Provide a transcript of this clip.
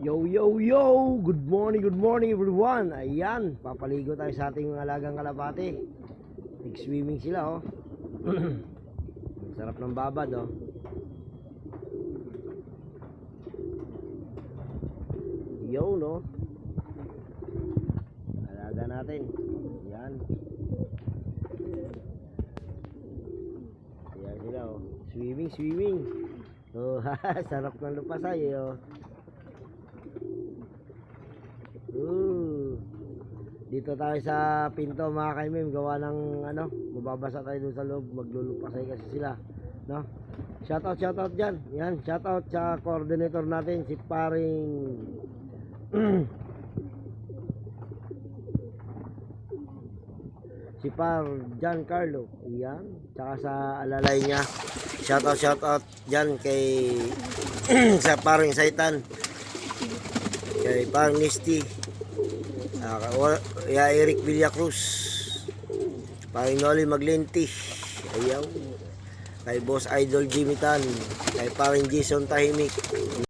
Yo, yo, yo! Good morning everyone! Ayan, papaligo tayo sa ating alagang kalapate. Nag-swimming sila, oh. Sarap ng babad, oh. Yo, no? Alaga natin. Ayan. Ayan sila, oh. Swimming. Oh, sarap ng lupasay, oh. Dito tayo sa pinto mga kaimim, gawa ng mababasa tayo doon sa loob, maglulupasay kasi sila, no? Shoutout dyan, yan, shoutout sa coordinator natin, si paring si Par Giancarlo, yan, tsaka sa alalay niya, shoutout dyan kay sa paring Saitan, kay paring Nisty, Eric Villacruz, paring Noli Maglenti, ayaw, kay Boss Idol Jimmy Tan, kay paring Jason Tahimik.